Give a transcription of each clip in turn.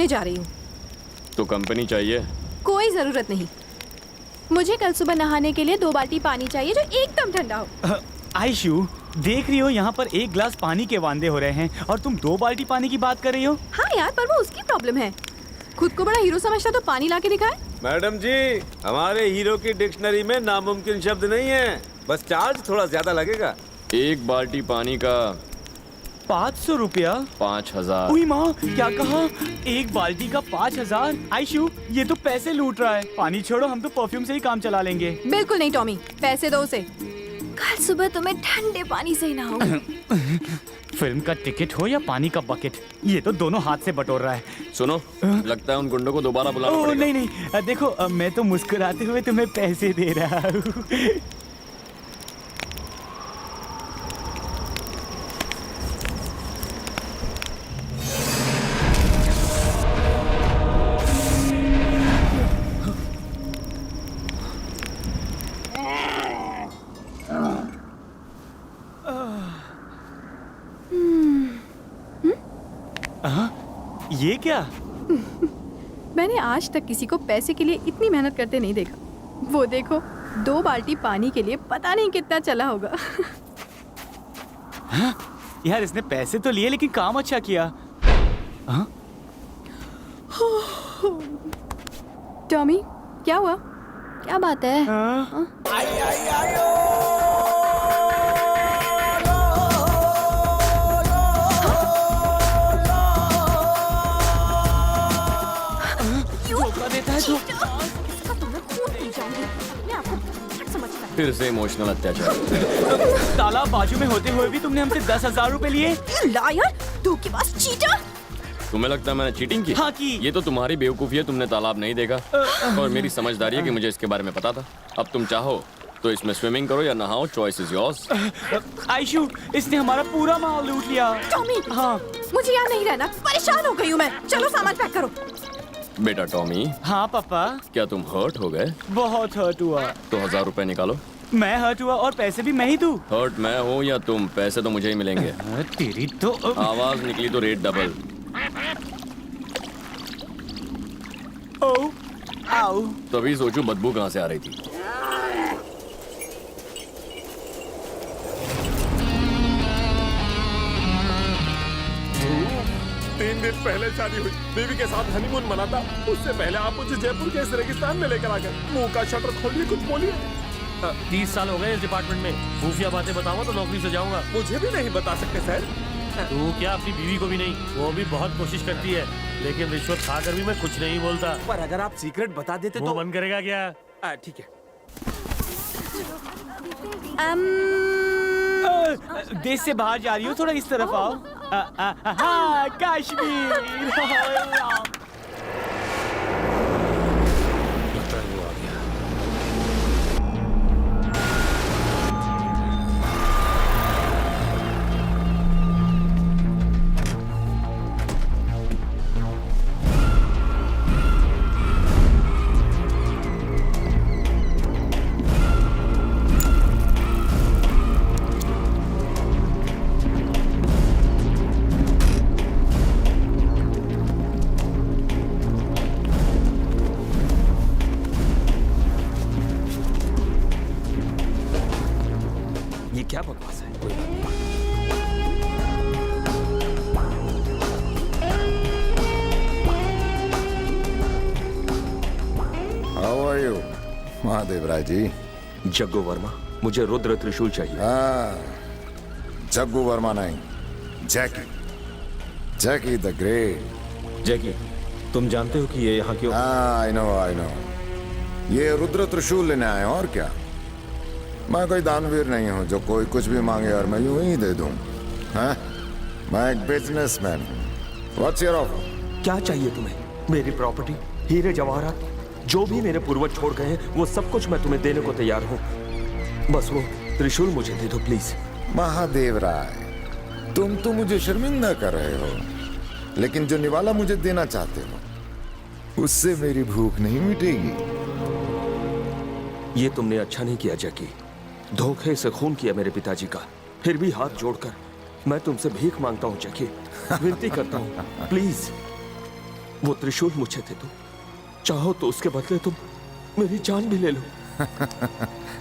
सोने जा रही हूँ। तो कंपनी चाहिए? कोई जरूरत नहीं। मुझे कल सुबह नहाने के लिए 2 बाल्टी पानी चाहिए जो एकदम ठंडा हो। आयशु, देख रही हो यहाँ पर 1 गिलास पानी के वांदे हो रहे हैं और तुम 2 बाल्टी पानी की बात कर रही हो। हाँ यार, पर वो उसकी प्रॉब्लम है। खुद को बड़ा हीरो समझता तो पानी ला के दिखाए। मैडम जी, हमारे हीरो की डिक्शनरी में नामुमकिन शब्द नहीं है, बस चार्ज थोड़ा ज्यादा लगेगा। 1 बाल्टी पानी का 500 रुपया? 5000। उई माँ, क्या कहा? 1 बाल्टी का 5000? आयशु, ये तो पैसे लूट रहा है। पानी छोड़ो, हम तो परफ्यूम से ही काम चला लेंगे। बिल्कुल नहीं टॉमी, पैसे दो उसे। कल सुबह तुम्हें ठंडे पानी से ही नहाओ। फिल्म का टिकट हो या पानी का बकेट, ये तो दोनों हाथ से बटोर रहा है। सुनो, लगता है उन गुंडों को दोबारा बुलाना ओह पड़ेगा। नहीं नहीं, देखो मैं तो मुस्कुराते हुए तुम्हें पैसे दे रहा हूँ। ये क्या? मैंने आज तक किसी को पैसे के लिए इतनी मेहनत करते नहीं देखा। वो देखो, 2 बाल्टी पानी के लिए पता नहीं कितना चला होगा। हाँ? यार इसने पैसे तो लिए लेकिन काम अच्छा किया। हाँ? टॉमी, क्या हुआ? क्या बात है? हाँ? धोखा देता है तो इसका तो मैं खून पी जाऊंगी। अपने आप को बहुत समझता है। फिर से इमोशनल अत्याचार। तालाब बाजू में होते हुए भी तुमने हमसे 10,000 रुपए लिए। लायर, धोखेबाज, चीटर। तुम्हें लगता है मैंने चीटिंग की? हाँ की। ये तो तुम्हारी बेवकूफी है, तुमने तालाब नहीं देखा। और मेरी समझदारी है कि मुझे इसके बारे में पता था। अब तुम चाहो तो इसमें स्विमिंग करो या नहाओ, चॉइस इज योर्स। आयशु, इसने हमारा पूरा माल लूट लिया। टॉमी, हाँ। मुझे यहाँ नहीं रहना, परेशान हो गई हूँ मैं। चलो सामान पैक करो। बेटा टॉमी, हाँ पापा। क्या तुम हर्ट हो गए? बहुत हर्ट हुआ। तो 1000 रुपए निकालो। मैं हर्ट हुआ और पैसे भी मैं ही दूं। हर्ट मैं हूँ या तुम? पैसे तो मुझे ही मिलेंगे। तेरी तो आवाज निकली तो रेट डबल। ओ, आओ। तभी सोचूं बदबू कहाँ से आ रही थी। तीन दिन पहले शादी हुई, बीवी के साथ हनीमून मनाता। उससे पहले आप मुझे जयपुर के इस रेगिस्तान में लेकर आ गए। मुंह का शटर खोलिए, कुछ बोलिए। 30 साल हो गए इस डिपार्टमेंट में। खुफिया बातें बताऊंगा तो नौकरी से जाऊंगा। मुझे भी नहीं बता सकते सर। तू क्या, अपनी बीवी को भी नहीं। वो भी बहुत कोशिश करती है, लेकिन रिश्वत खाकर भी मैं कुछ नहीं बोलता। पर अगर आप सीक्रेट बता देते वो तो मन करेगा क्या? ठीक है। देश से बाहर जा रही हो, थोड़ा इस तरफ आओ। हाँ, कश्मीर। ये क्या बकवास है? कोई How are you, Mahadev Rai ji? Jaggu Verma, मुझे रुद्र त्रिशूल चाहिए। जग्गू वर्मा नहीं, जैकी, जैकी द ग्रेट। जैकी, तुम जानते हो कि ये यहाँ क्यों? I know. ये रुद्र त्रिशूल लेने आए हो और क्या? मैं कोई दानवीर नहीं हूँ जो कोई कुछ भी मांगे और मैं यूं ही दे दूं। हाँ? मैं एक बिजनेसमैन हूँ। What's your offer? क्या चाहिए तुम्हें? मेरी प्रॉपर्टी, हीरे जवाहरात, जो भी मेरे पूर्वज छोड़ गए हैं, वो सब कुछ मैं तुम्हें देने को तैयार हूँ। बस वो त्रिशूल मुझे दे दो प्लीज। महादेव राय, तुम तो मुझे शर्मिंदा कर रहे हो, लेकिन जो निवाला मुझे देना चाहते हो उससे मेरी भूख नहीं मिटेगी। ये तुमने अच्छा नहीं किया जैकी। धोखे से खून किया मेरे पिताजी का। फिर भी हाथ जोड़कर मैं तुमसे भीख मांगता हूँ जैकी, विनती करता हूँ प्लीज। वो त्रिशूल मुझे दे दो, चाहो तो उसके बदले तुम मेरी जान भी ले लो।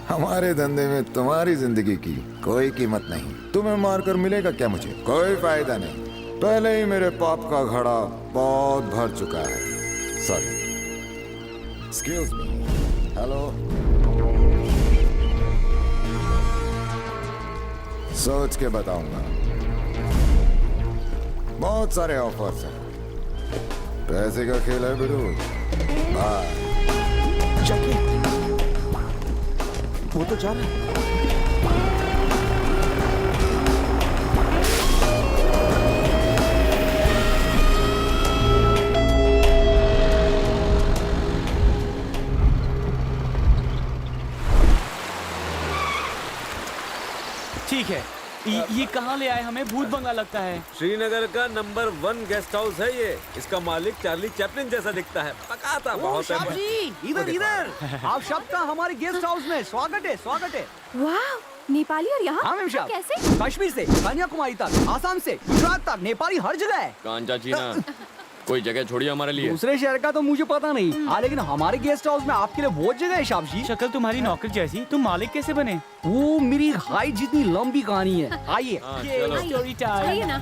हमारे धंधे में तुम्हारी जिंदगी की कोई कीमत नहीं। तुम्हें मारकर मिलेगा क्या मुझे? कोई फायदा नहीं। पहले ही मेरे पाप का घड़ा बहुत भर चुका है। Sorry, excuse me. हेलो, सोच के बताऊंगा। बहुत सारे ऑफर्स हैं। पैसे का खेल है बिरू। बाय। जैकी, वो तो जा रहा है। ठीक है, ये कहाँ ले आए? हमें भूत बंगला लगता है। श्रीनगर का नंबर 1 गेस्ट हाउस है ये। इसका मालिक चार्ली चैपलिन जैसा दिखता है। पकाता बहुत है। इधर इधर आप सबका हमारे गेस्ट हाउस में स्वागत है, स्वागत है। वाह, नेपाली और यहाँ हाँ मैम साहब, कैसे? कश्मीर से कन्याकुमारी तक, आसाम से गुजरात तक, नेपाली हर जगह है। कांचा चीना, कोई जगह छोड़िए हमारे लिए। दूसरे शहर का तो मुझे पता नहीं, हाँ लेकिन हमारे गेस्ट हाउस में आपके लिए बहुत जगह है साहब जी। शक्ल तुम्हारी नौकर जैसी, तुम मालिक कैसे बने? वो मेरी हाइट जितनी लंबी कहानी है। आइए। हाँ, ये चलो। स्टोरी आइए टाइम। ना।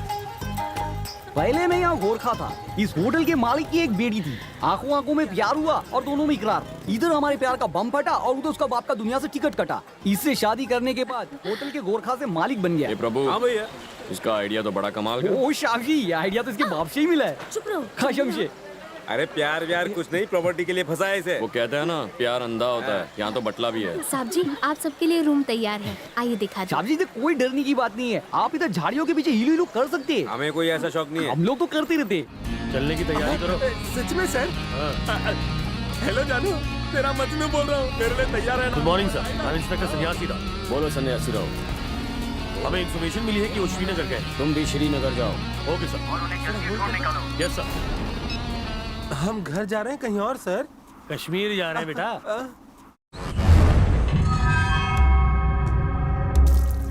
पहले मैं यहाँ गोरखा था। इस होटल के मालिक की एक बेटी थी। आंखों आंखों में प्यार हुआ और दोनों में इकरार। इधर हमारे प्यार का बम फटा और उधर उसका बाप का दुनिया से टिकट कटा। इससे शादी करने के बाद होटल के गोरखा से मालिक बन गया। हे प्रभु, हाँ भैया, इसका आइडिया तो बड़ा कमाल का। ओ साहब जी, ये आइडिया तो इसके बाप से ही मिला है। चुप रहो। कसम से। अरे प्यार व्यार कुछ नहीं, प्रॉपर्टी के लिए फंसा है इसे। वो कहते हैं ना, प्यार अंधा होता है। यहाँ तो बटला भी है। साहब जी, आप सबके लिए रूम तैयार है, आइए दिखा दो। साहब जी, इधर कोई डरने की बात नहीं है। आप इधर झाड़ियों के पीछे हिलू हिलू कर सकते हैं। हमें कोई ऐसा शौक नहीं है। हम लोग तो करते रहते। चलने की तैयारी करो। सच में सर? हेलो जानू, तेरा मजनू बोल रहा हूँ। मेरे लिए तैयार है गुड ना? मॉर्निंग सर, मैं इंस्पेक्टर सन्यासी राव। बोलो सन्यासी रहो। हमें इन्फॉर्मेशन मिली है कि वो श्रीनगर गए। तुम भी श्रीनगर जाओ। Okay sir. Yes sir. हम घर जा रहे हैं कहीं और सर। कश्मीर जा रहे हैं बेटा।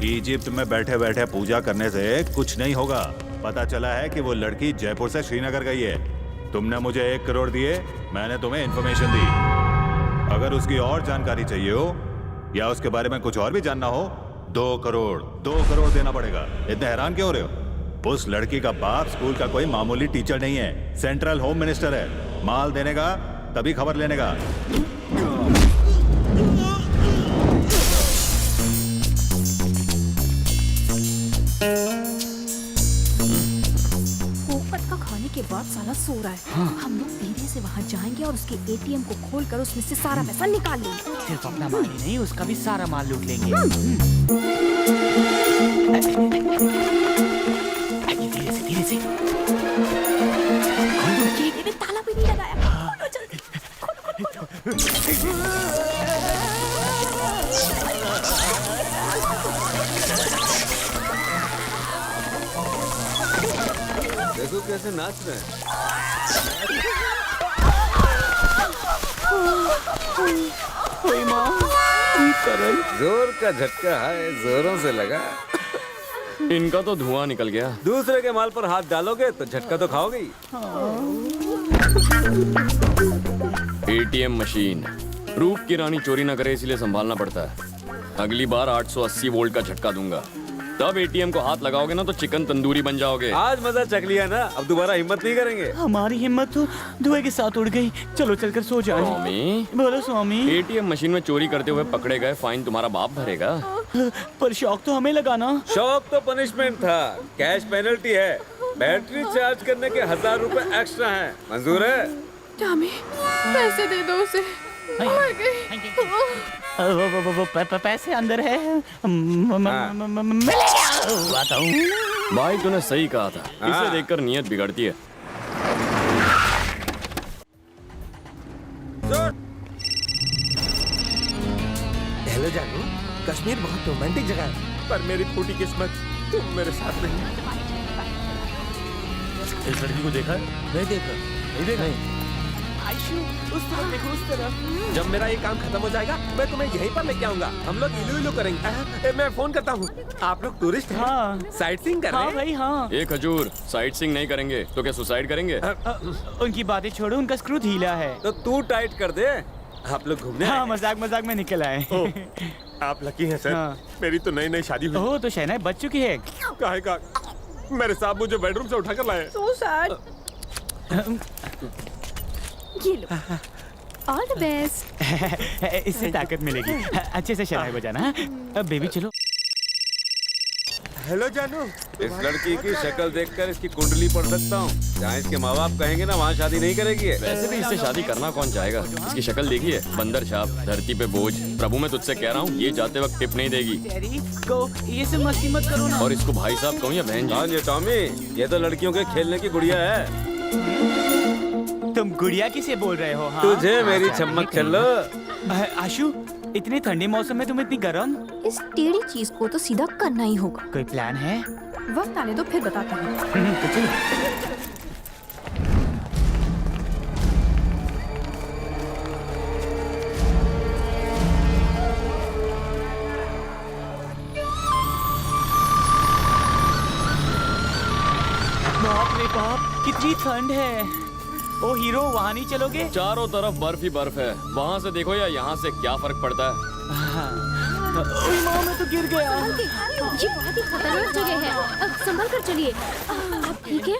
इजिप्ट में बैठे बैठे पूजा करने से कुछ नहीं होगा। पता चला है कि वो लड़की जयपुर से श्रीनगर गई है। तुमने मुझे 1 करोड़ दिए, मैंने तुम्हें इन्फॉर्मेशन दी। अगर उसकी और जानकारी चाहिए हो या उसके बारे में कुछ और भी जानना हो, 2 करोड़ देना पड़ेगा। इतने हैरान क्यों हो रहे हो? उस लड़की का बाप स्कूल का कोई मामूली टीचर नहीं है, सेंट्रल होम मिनिस्टर है। माल देने का तभी खबर लेने का। पोपट का खाने के बाद साला सो रहा है। हम लोग धीरे से वहाँ जाएंगे और उसके एटीएम को खोलकर उसमें से सारा पैसा निकाल लेंगे। सिर्फ अपना माल ही नहीं, उसका भी सारा माल लूट लेंगे। धीरे से। ये ताला भी नहीं लगाया। खोलो जल्दी। देखो कैसे नाच रहे हैं। जोर का झटका है, जोरों से लगा। इनका तो धुआं निकल गया। दूसरे के माल पर हाथ डालोगे तो झटका तो खाओगे ही। एटीएम मशीन रूप की रानी चोरी न करे, इसलिए संभालना पड़ता है। अगली बार 880 वोल्ट का झटका दूंगा। तब एटीएम को हाथ लगाओगे ना तो चिकन तंदूरी बन जाओगे। आज मजा चख लिया ना, अब दोबारा हिम्मत नहीं करेंगे। हमारी हिम्मत तो धुएं के साथ उड़ गई। चलो चलकर सो जाए। स्वामी, बोलो स्वामी। एटीएम मशीन में चोरी करते हुए पकड़े गए, फाइन तुम्हारा बाप भरेगा। पर शौक तो हमें लगाना। शौक तो पनिशमेंट था, कैश पेनल्टी है। बैटरी चार्ज करने के 1000 रुपए एक्स्ट्रा हैं। मंजूर है? टामी, पैसे दे दो उसे। मर गई। वो पैसे अंदर है। आता हूँ। भाई तूने सही कहा था, इसे देखकर नीयत बिगड़ती है। हेलो जानू, कश्मीर बहुत रोमांटिक जगह है। पर मेरी फूटी किस्मत, तुम मेरे साथ नहीं। इस लड़की को देखा है? नहीं देखा। नहीं देखा? आयशु उस तरफ देखो, उस तरफ। जब मेरा ये काम खत्म हो जाएगा मैं तुम्हें यहीं पर लेके आऊंगा। हम लोग इलू इलू करेंगे। मैं फोन करता हूँ। आप लोग टूरिस्ट हैं? हाँ। साइट सीइंग कर रहे हाँ हैं? भाई हाँ। एक खजूर, साइट सीइंग नहीं करेंगे तो क्या सुसाइड करेंगे? उनकी बातें छोड़ो, उनका स्क्रू ढीला है। तो तू टाइट कर दे। आप लोग घूमने हाँ, आए? मजाक मजाक में निकल आए। आप लकी हैं सर। हाँ। मेरी तो नई नई शादी हुई। ओह, तो शहनाई बच चुकी है। काहे का मेरे साहब मुझे बेडरूम से उठाकर लाए। So sad. ये लो, ऑल द बेस्ट। इससे ताकत मिलेगी। अच्छे से शहनाई बजाना। हाँ? अब बेबी चलो। हेलो जानू। इस लड़की की शक्ल देखकर इसकी कुंडली पढ़ सकता हूँ। जहाँ इसके माँ बाप कहेंगे ना वहाँ शादी नहीं करेगी। वैसे भी इससे शादी करना कौन चाहेगा? इसकी शक्ल देखिए, बंदर छाप, धरती पे बोझ। प्रभु मैं तुझसे कह रहा हूँ, ये जाते वक्त टिप नहीं देगी। तेरी को ये सब मस्ती मत करो ना। और इसको भाई साहब कहूँ या बहन हाँ जी? ये टॉमी, ये तो लड़कियों के खेलने की गुड़िया है। तुम गुड़िया किसे बोल रहे हो? हाँ? तुझे मेरी चम्मक चलो। आशु, इतने ठंडे मौसम में तुम इतनी गर्म? इस टेढ़ी चीज को तो सीधा करना ही होगा। कोई प्लान है? वक्त आने दो फिर बताता हूँ। तो चलो। बाप रे बाप, कितनी ठंड है। ओ हीरो, वहाँ नहीं चलोगे? चारों तरफ बर्फ ही बर्फ है। वहाँ से देखो या यहाँ से क्या फर्क पड़ता है? ओए माँ, मैं तो गिर गया। ये बहुत ही खतरनाक जगह है। अब संभल कर चलिए। अब ठीक है?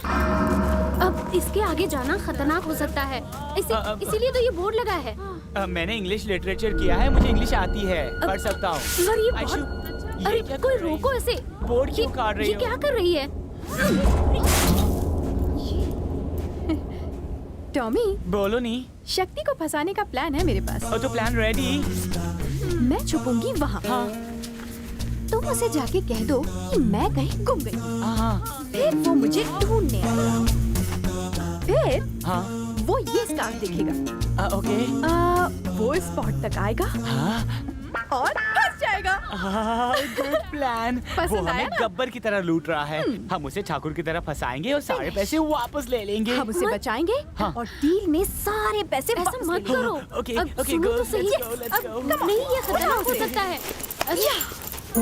अब इसके आगे जाना खतरनाक हो सकता है। इसीलिए तो ये बोर्ड लगा है। मैंने इंग्लिश लिटरेचर किया है, मुझे इंग्लिश आती है, पढ़ सकता हूँ। पर ये आयशु, बहुत... ये अरे क्या कोई कर रही है? रोको इसे। बोर्ड क्यों काट रही ये हो? क्या कर रही है? टॉमी, बोलो नहीं। शक्ति को फंसाने का प्लान है मेरे पास। और तो प्लान रेडी। मैं छुपूंगी वहाँ। हाँ। तुम उसे जाके कह दो कि मैं कहीं गुम गई। हाँ। फिर वो मुझे ढूंढने आएगा। फिर हाँ। वो ये स्टार देखेगा। ओके। वो स्पॉट तक आएगा हाँ। और फंस जाएगा। Good plan. पसंद वो हमें आया ना? गब्बर की तरह लूट रहा है। हम उसे ठाकुर की तरह फंसाएंगे और सारे पैसे वापस ले लेंगे। हम उसे बचाएंगे हाँ। और डील में सारे पैसे ऐसा वापस मत ले लेंगे। करो। ओके, अब ओके, सुनो go, तो सही let's है। go, let's अब go। नहीं, ये खतरनाक हो सकता है। अच्छा,